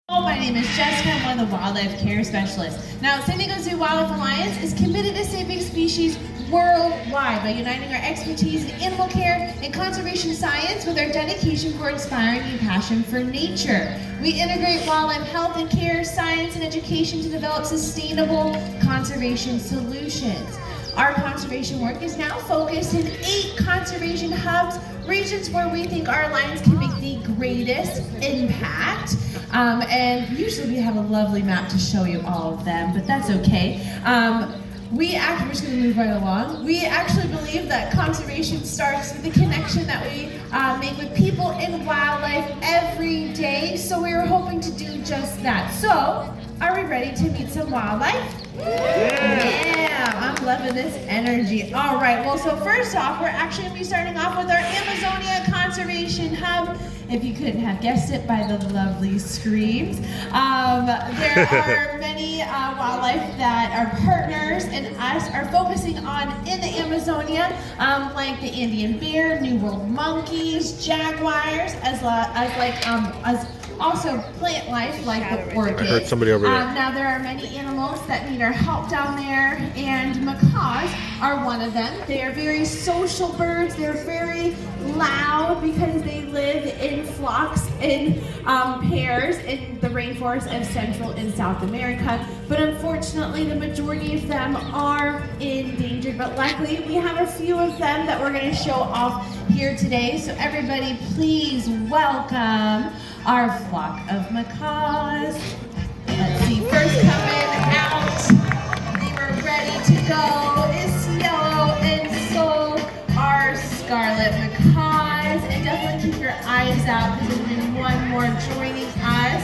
My name is Shasta. I'm one of the wildlife care specialists. Now, San Diego Zoo Wildlife Alliance is committed to saving species worldwide by uniting our expertise in animal care and conservation science with our dedication for inspiring and passion for nature. We integrate wildlife health and care, science, and education to develop sustainable conservation solutions. Our conservation work is now focused in 8 conservation hubs, regions where we think our alliance can make the greatest impact. And usually we have a lovely map to show you all of them, but that's okay. We're just going to move right along. We actually believe that conservation starts with the connection that we make with people and wildlife every day, so we were hoping to do just that. So, are we ready to meet some wildlife? Yeah, I'm loving this energy. All right, well, so first off, we're actually going to be starting off with our Amazonia Conservation Hub. If you couldn't have guessed it by the lovely screams. There are many wildlife that our partners and us are focusing on in the Amazonia, like the Andean bear, New World monkeys, jaguars, as also plant life like the orchid. I heard somebody over there. Now there are many animals that need our help down there, and macaws are one of them. They are very social birds. They're very loud because they live in flocks in pairs in the rainforest of Central and South America. But unfortunately, the majority of them are endangered. But luckily, we have a few of them that we're going to show off here today. So everybody, please welcome our flock of macaws. Let's see, first coming out, they were ready to go, is Yellow and Soul, our scarlet macaws. And definitely keep your eyes out because there's been one more joining us.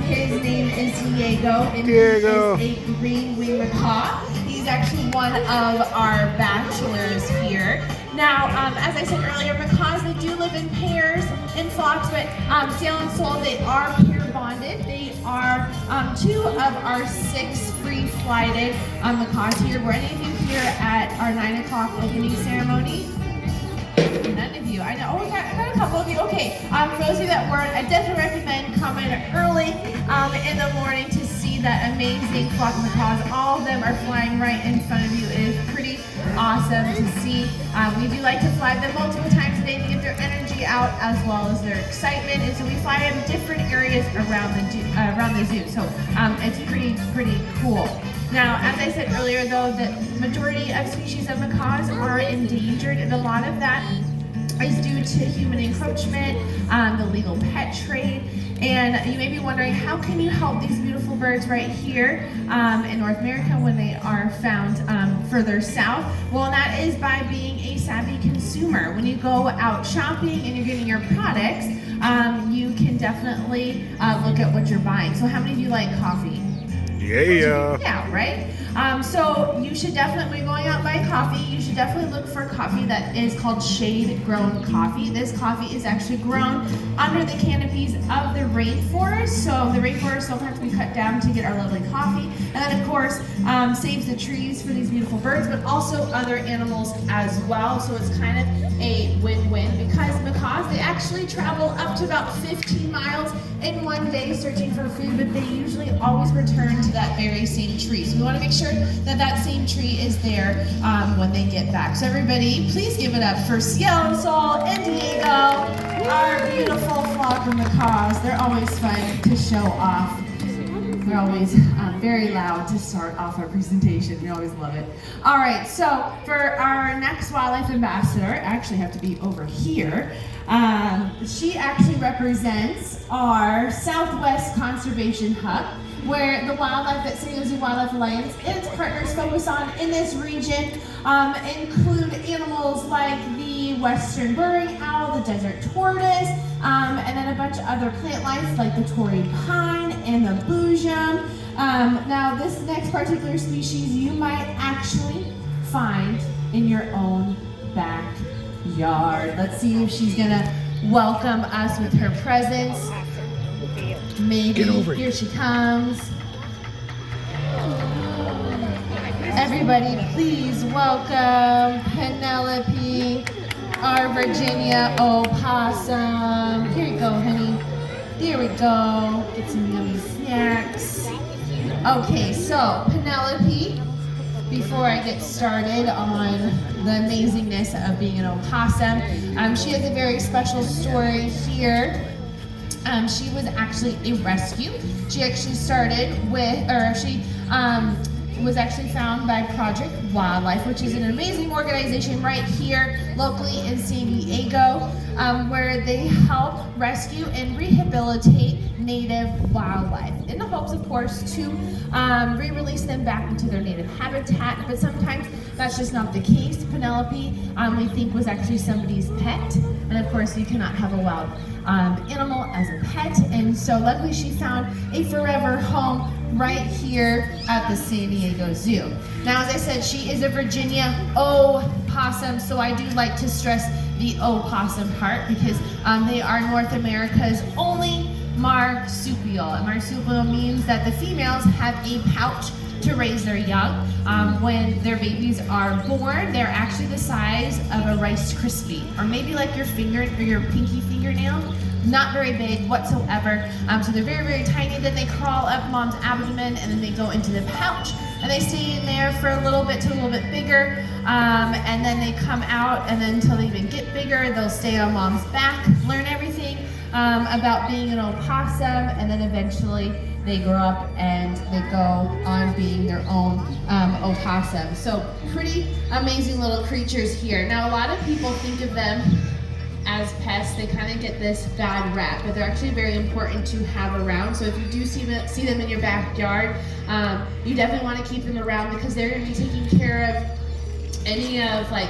His name is Diego, and he is a green wing macaw. He's actually one of our bachelors here. Now, as I said earlier, macaws, they do live in pairs and flocks, but Sail and Soul, they are pair bonded. They are 2 of our 6 free-flighted macaws here. Were any of you here at our 9 o'clock opening ceremony? None of you. I know. Oh, I got a couple of you. Okay. For those of you that weren't, I definitely recommend coming early in the morning to see that amazing flock of macaws. All of them are flying right in front of you. It is pretty awesome to see. We do like to fly them multiple times a day to get their energy out as well as their excitement. And so we fly them different areas around the zoo. So it's pretty cool. Now, as I said earlier, though, the majority of species of macaws are endangered, and a lot of that is due to human encroachment, the legal pet trade. And you may be wondering, how can you help these beautiful birds right here in North America when they are found further south? Well, that is by being a savvy consumer. When you go out shopping and you're getting your products, you can definitely look at what you're buying. So how many of you like coffee? Yeah, right? So you should definitely, when you're going out and buying coffee, you should definitely look for coffee that is called shade-grown coffee. This coffee is actually grown under the canopies of the rainforest. So the rainforest don't have to be cut down to get our lovely coffee. And then, of course, saves the trees for these beautiful birds, but also other animals as well. So it's kind of a win-win because macaws, they actually travel up to about 15 miles in one day searching for food, but they usually always return to that very same tree. So we want to make sure that that same tree is there when they get back. So everybody, please give it up for Ciel and Soul and Diego, our beautiful flock of macaws. They're always fun to show off. They're always very loud to start off our presentation. We always love it. All right, so for our next wildlife ambassador, I actually have to be over here. She actually represents our Southwest Conservation Hub, where the wildlife that San Diego Zoo Wildlife Alliance and its partners focus on in this region include animals like the western burrowing owl, the desert tortoise, and then a bunch of other plant life like the Torrey pine and the boojum. Now, this next particular species you might actually find in your own backyard. Let's see if she's gonna welcome us with her presence. Maybe. Here she comes. Everybody, please welcome Penelope, our Virginia opossum. Here you go, honey. There we go. Get some yummy Okay, so Penelope, before I get started on the amazingness of being an opossum, she has a very special story here. She was actually a rescue. She actually started with, or she was actually found by Project Wildlife, which is an amazing organization right here locally in San Diego, where they help rescue and rehabilitate native wildlife in the hopes, of course, to re-release them back into their native habitat. But sometimes that's just not the case. Penelope, we think, was actually somebody's pet, and of course, you cannot have a wild animal as a pet, and so luckily she found a forever home right here at the San Diego Zoo. Now, as I said, she is a Virginia opossum, so I do like to stress the opossum part because they are North America's only marsupial. And marsupial means that the females have a pouch to raise their young. When their babies are born, they're actually the size of a Rice Krispie, or maybe like your finger or your pinky fingernail. Not very big whatsoever. So they're very, very tiny. Then they crawl up mom's abdomen, and then they go into the pouch, and they stay in there for a little bit to a little bit bigger, and then they come out, and then until they even get bigger, they'll stay on mom's back, learn everything about being an opossum, and then eventually they grow up and they go on being their own opossum. So pretty amazing little creatures here. Now, a lot of people think of them as pests. They kind of get this bad rap, but they're actually very important to have around. So if you do see them in your backyard, you definitely want to keep them around because they're going to be taking care of any of, like,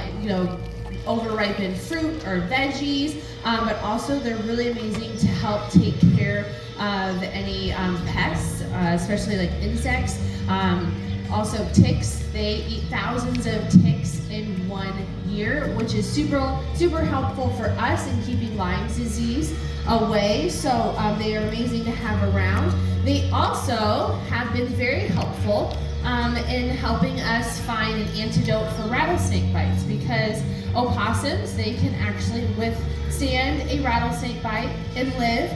overripened fruit or veggies, but also they're really amazing to help take care of any pests, especially like insects. Also ticks. They eat thousands of ticks in 1 year, which is super, super helpful for us in keeping Lyme disease away. So they are amazing to have around. They also have been very helpful in helping us find an antidote for rattlesnake bites, because opossums, they can actually withstand a rattlesnake bite and live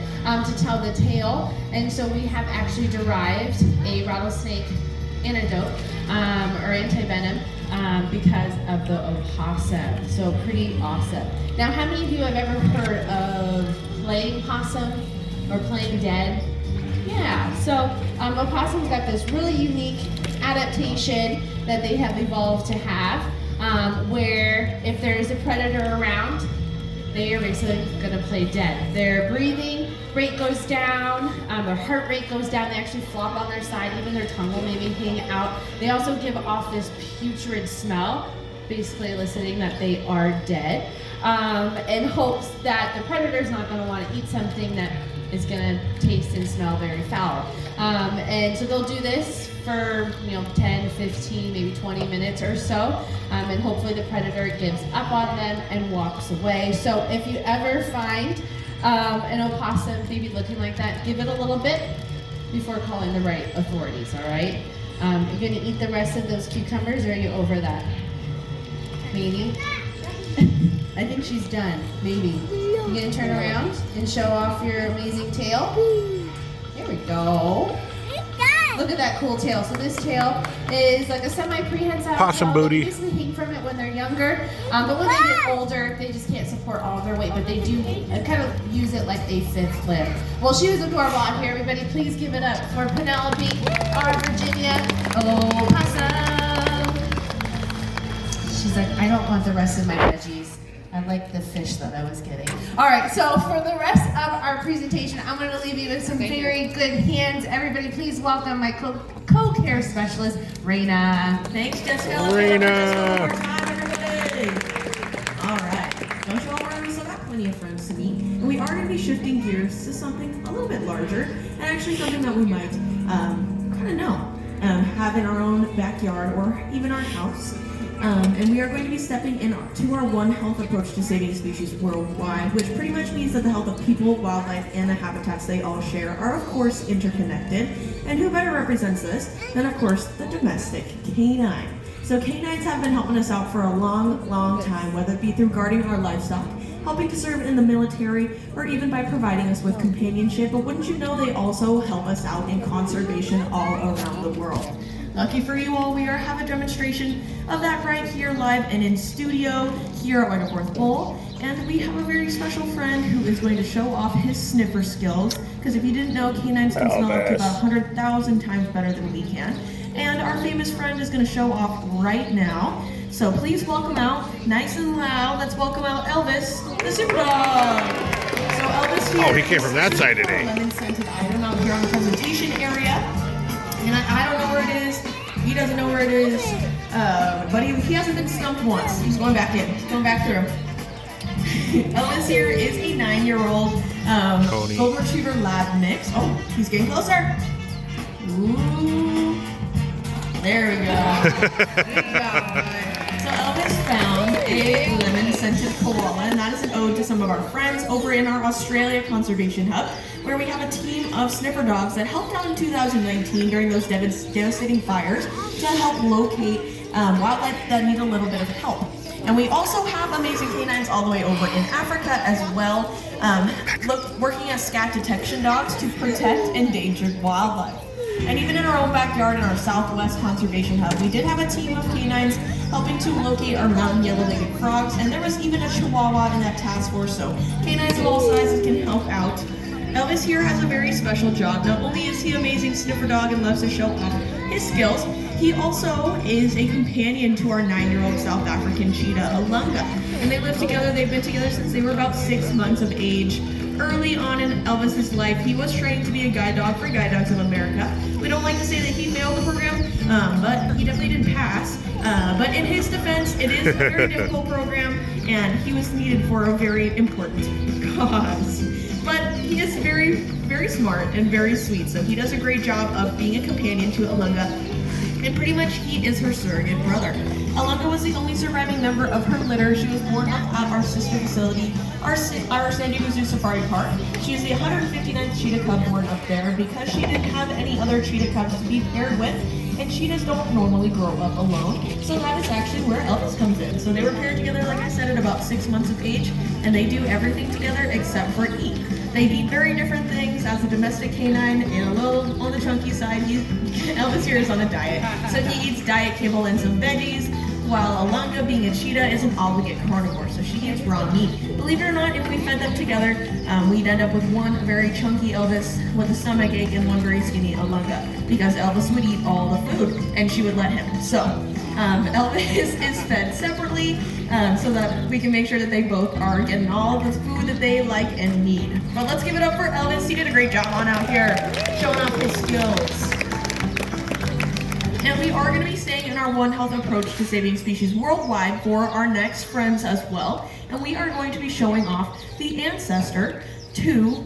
to tell the tale. And so we have actually derived a rattlesnake antidote or anti-venom because of the opossum. So pretty awesome. Now, how many of you have ever heard of playing possum or playing dead? Yeah, so opossums got this really unique adaptation that they have evolved to have, where if there is a predator around, they are basically going to play dead. Their breathing rate goes down, their heart rate goes down, they actually flop on their side, even their tongue will maybe hang out. They also give off this putrid smell, basically eliciting that they are dead, in hopes that the predator is not going to want to eat something that is going to taste and smell very foul. And so they'll do this for 10, 15, maybe 20 minutes or so, and hopefully the predator gives up on them and walks away. So if you ever find an opossum maybe looking like that, give it a little bit before calling the right authorities, all right? You're going to eat the rest of those cucumbers, or are you over that? Maybe? I think she's done, maybe. You going to turn around and show off your amazing tail? There we go. Look at that cool tail. So this tail is like a semi-prehensile possum tail. booty. They basically hang from it when they're younger, but when they get older, they just can't support all of their weight, but they do kind of use it like a fifth limb. Well, she was adorable out here. Everybody, please give it up for Penelope, our Virginia opossum. She's like, I don't want the rest of my veggies. I like the fish that I was getting. All right, so for the rest of our presentation, I'm going to leave you with some very good hands. Everybody, please welcome my co-care specialist, Raina. Thanks, Jessica. Raina. One more time, everybody. All right. Don't you all remember, so I got plenty of friends to meet, and we are going to be shifting gears to something a little bit larger, and actually something that we might kind of know, have in our own backyard or even our house. And we are going to be stepping into our One Health approach to saving species worldwide, which pretty much means that the health of people, wildlife, and the habitats they all share are, of course, interconnected. And who better represents this than, of course, the domestic canine. So canines have been helping us out for a long, long time, whether it be through guarding our livestock, helping to serve in the military, or even by providing us with companionship. But wouldn't you know, they also help us out in conservation all around the world. Lucky for you all, we have a demonstration of that right here live and in studio here at Beckworth Bowl. And we have a very special friend who is going to show off his sniffer skills. Because if you didn't know, canines can smell up to about 100,000 times better than we can. And our famous friend is going to show off right now. So please welcome out, nice and loud, let's welcome out Elvis, the super dog. So Elvis here. Oh, he came from that side today. Lemon scented item out here on the presentation area. And I don't know where it is. He doesn't know where it is. But he hasn't been stumped once. He's going back in. He's going back through. Elvis here is a 9-year-old Golden Retriever Lab mix. Oh, he's getting closer. Ooh. There we go. Good job. So Elvis found a lemon-scented koala, and that is an ode to some of our friends over in our Australia Conservation Hub, where we have a team of sniffer dogs that helped out in 2019 during those devastating fires to help locate wildlife that need a little bit of help. And we also have amazing canines all the way over in Africa as well, working as scat detection dogs to protect endangered wildlife. And even in our own backyard in our Southwest Conservation Hub, we did have a team of canines helping to locate our mountain yellow-legged frogs, and there was even a chihuahua in that task force, so canines of all sizes can help out. Elvis here has a very special job. Not only is he an amazing sniffer dog and loves to show off his skills, he also is a companion to our 9-year-old South African cheetah, Alunga. And they live together, they've been together since they were about 6 months of age. Early on in Elvis's life, he was trained to be a guide dog for Guide Dogs of America. We don't like to say that he failed the program, but he definitely didn't pass. But in his defense, it is a very difficult program, and he was needed for a very important cause. But he is very, very smart and very sweet, so he does a great job of being a companion to Alunga. And pretty much he is her surrogate brother. Alunga was the only surviving member of her litter. She was born up at our sister facility, our San Diego Zoo Safari Park. She is the 159th cheetah cub born up there because she didn't have any other cheetah cubs to be paired with, and cheetahs don't normally grow up alone. So that is actually where Elvis comes in. So they were paired together, like I said, at about 6 months of age, and they do everything together except for eat. They eat very different things as a domestic canine, and a little on the chunky side. Elvis here is on a diet. So he eats diet kibble and some veggies, while Alunga, being a cheetah, is an obligate carnivore, so she eats raw meat. Believe it or not, if we fed them together, we'd end up with one very chunky Elvis with a stomach ache and one very skinny Alunga, because Elvis would eat all the food, and she would let him. So Elvis is fed separately so that we can make sure that they both are getting all the food that they like and need. But let's give it up for Elvis. He did a great job on out here, showing off his skills. And we are going to be staying in our One Health approach to saving species worldwide for our next friends as well. And we are going to be showing off the ancestor to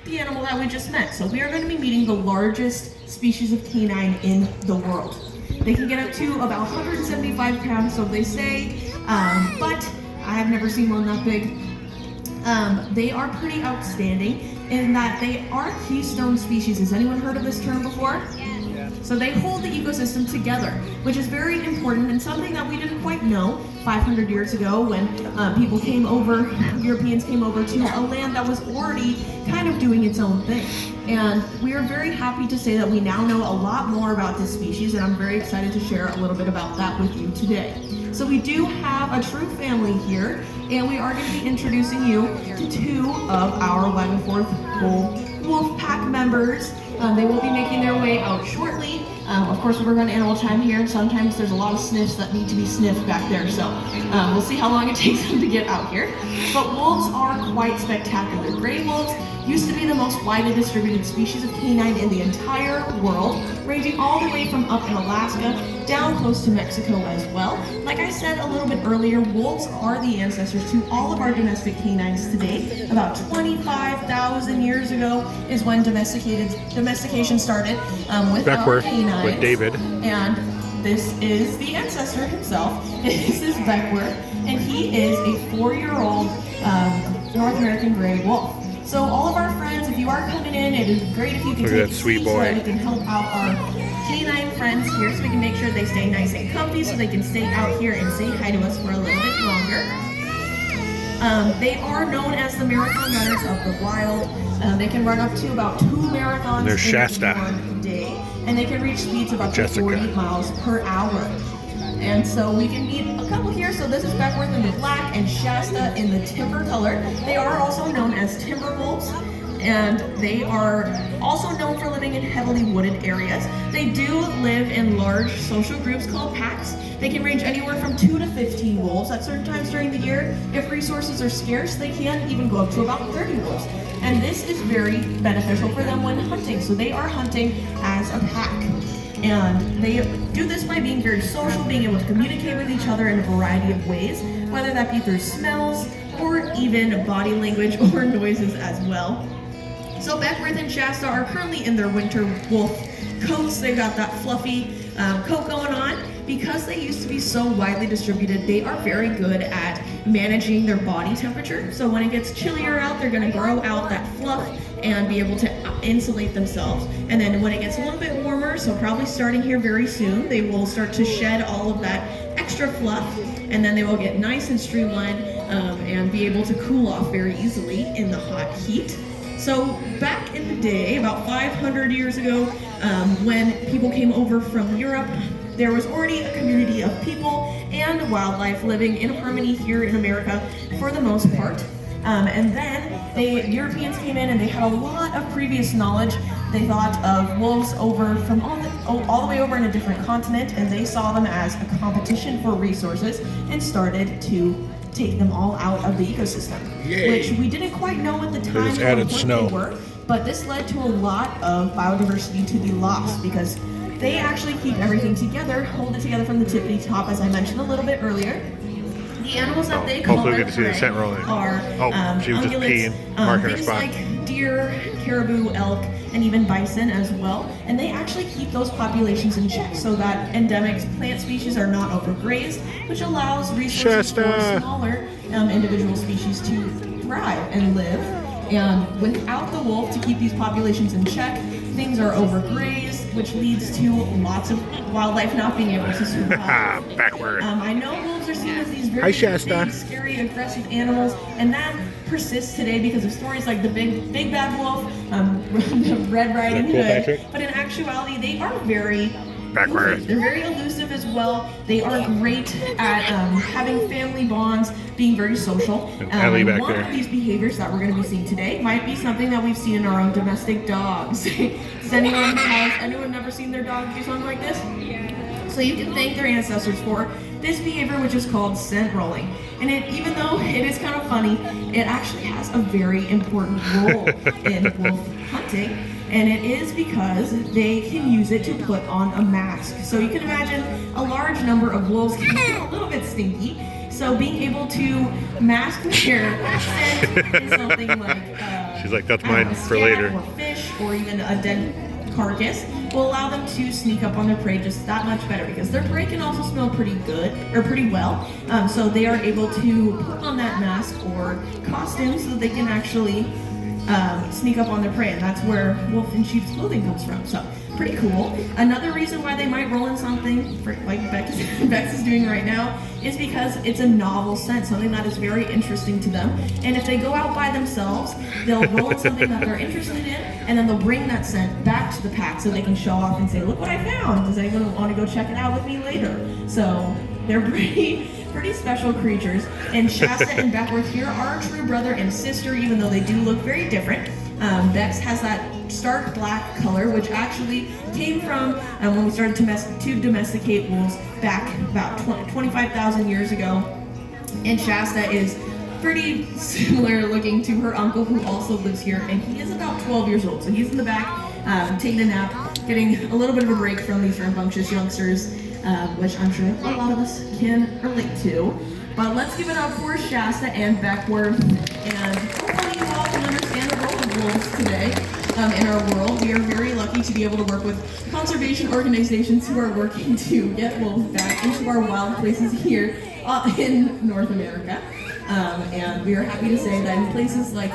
the animal that we just met. So we are going to be meeting the largest species of canine in the world. They can get up to about 175 pounds, so they say, but I have never seen one that big. They are pretty outstanding in that they are keystone species. Has anyone heard of this term before? So they hold the ecosystem together, which is very important and something that we didn't quite know 500 years ago when people came over, Europeans came over to a land that was already kind of doing its own thing. And we are very happy to say that we now know a lot more about this species, and I'm very excited to share a little bit about that with you today. So we do have a true family here, and we are going to be introducing you to two of our Beckworth Bowl Wolf Pack members. They will be making their way out shortly. Of course, we're going to animal time here, and sometimes there's a lot of sniffs that need to be sniffed back there, so we'll see how long it takes them to get out here. But wolves are quite spectacular. Gray wolves used to be the most widely distributed species of canine in the entire world, ranging all the way from up in Alaska down close to Mexico as well. Like I said a little bit earlier, wolves are the ancestors to all of our domestic canines today. About 25,000 years ago is when domestication started with Beckworth, our canines. with David. And this is the ancestor himself. This is Beckworth, and he is a 4-year-old North American gray wolf. So all of our friends, if you are coming in, it is great if you can Look at take that a sweet seat boy. so that we can help out our canine friends here, so we can make sure they stay nice and comfy, so they can stay out here and say hi to us for a little bit longer. They are known as the marathon runners of the wild. They can run up to about 2 marathons There's Shasta. in 1 day, and they can reach speeds of up to Jessica. 40 miles per hour. And so we can meet a couple here. So this is Beckworth in the black and Shasta in the timber color. They are also known as timber wolves, and they are also known for living in heavily wooded areas. They do live in large social groups called packs. They can range anywhere from 2 to 15 wolves at certain times during the year. If resources are scarce, they can even go up to about 30 wolves. And this is very beneficial for them when hunting. So they are hunting as a pack. And they do this by being very social, being able to communicate with each other in a variety of ways, whether that be through smells or even body language or noises as well. So Beckworth and Shasta are currently in their winter wolf coats. They've got that fluffy coat going on. Because they used to be so widely distributed, they are very good at managing their body temperature. So when it gets chillier out, they're going to grow out that fluff and be able to insulate themselves. And then when it gets a little bit warmer, so probably starting here very soon, they will start to shed all of that extra fluff, and then they will get nice and streamlined and be able to cool off very easily in the hot heat. So back in the day, about 500 years ago, when people came over from Europe, there was already a community of people and wildlife living in harmony here in America for the most part. And then the Europeans came in and they had a lot of previous knowledge. They thought of wolves over from all the way over in a different continent, and they saw them as a competition for resources and started to take them all out of the ecosystem. Yay. Which we didn't quite know at the They time just how added important snow. they were, but this led to a lot of biodiversity to be lost because they actually keep everything together, hold it together from the tippity top, as I mentioned a little bit earlier. The animals that they call Hopefully we their get to see the prey scent rolling. are She was just ungulates, peeing, marking her things spot. like deer, caribou, elk, and even bison as well. And they actually keep those populations in check so that endemic plant species are not overgrazed, which allows resources for Shasta. smaller individual species to thrive and live. And without the wolf to keep these populations in check, things are overgrazed, which leads to lots of wildlife not being able to survive. Backward. I know wolves are seen as these Hi, very Shasta. big, scary, aggressive animals, and that persists today because of stories like the big bad wolf, the Red Riding Is that cool, Hood. Patrick? But in actuality, they are very Backward. They're very elusive as well. They are great at having family bonds, being very social. And Ellie back one there. of these behaviors that we're going to be seeing today might be something that we've seen in our own domestic dogs. Has anyone ever seen their dog do something like this? Yeah. So you can thank their ancestors for this behavior, which is called scent rolling. And even though it is kind of funny, it actually has a very important role in wolf hunting. And it is because they can use it to put on a mask. So you can imagine a large number of wolves can get a little bit stinky. So being able to mask their scent in something like She's like, that's I don't know, mine a for scat later. or fish or even a dead carcass will allow them to sneak up on their prey just that much better because their prey can also smell pretty good or pretty well. So they are able to put on that mask or costume so that they can actually sneak up on their prey, and that's where wolf in sheep's clothing comes from. So pretty cool. Another reason why they might roll in something like Bex is doing right now is because it's a novel scent, something that is very interesting to them. And if they go out by themselves, they'll roll in something that they're interested in, and then they'll bring that scent back to the pack so they can show off and say, look what I found. Does anyone want to go check it out with me later? So they're pretty special creatures. And Shasta and Beckworth here are a true brother and sister, even though they do look very different. Bex has that stark black color, which actually came from when we started to domesticate wolves back about 25,000 years ago. And Shasta is pretty similar looking to her uncle, who also lives here, and he is about 12 years old. So he's in the back, taking a nap, getting a little bit of a break from these rambunctious youngsters, which I'm sure a lot of us can relate to. But let's give it up for Shasta and Beckworth, and hopefully you all can understand the role of wolves today in our world. We are very lucky to be able to work with conservation organizations who are working to get wolves back into our wild places here in North America. And we are happy to say that in places like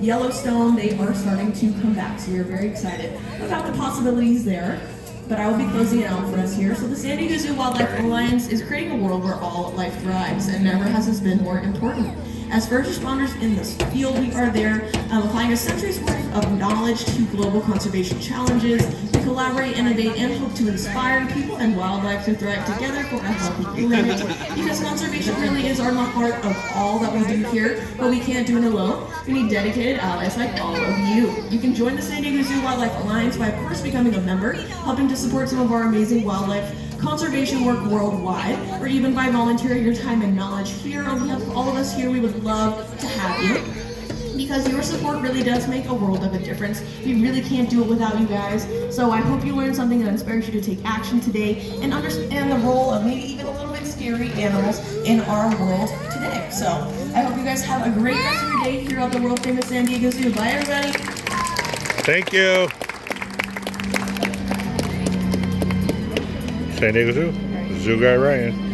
Yellowstone, they are starting to come back. So we are very excited about the possibilities there. But I will be closing it out for us here. So the San Diego Zoo Wildlife Alliance is creating a world where all life thrives, and never has this been more important. As first responders in this field, we are there applying a century's worth of knowledge to global conservation challenges. We collaborate, innovate, and hope to inspire people and wildlife to thrive together for a healthy planet. Because conservation really is our heart of all that we do here, but we can't do it alone. We need dedicated allies like all of you. You can join the San Diego Zoo Wildlife Alliance by first becoming a member, helping to support some of our amazing wildlife conservation work worldwide, or even by volunteering your time and knowledge here. On behalf of all of us here, we would love to have you, because your support really does make a world of a difference. We really can't do it without you guys. So I hope you learned something that inspires you to take action today and understand the role of maybe even a little bit scary animals in our world today. So I hope you guys have a great rest of your day here at the world famous San Diego Zoo. Bye everybody. Thank you. San Diego Zoo. Zoo Guy Ryan.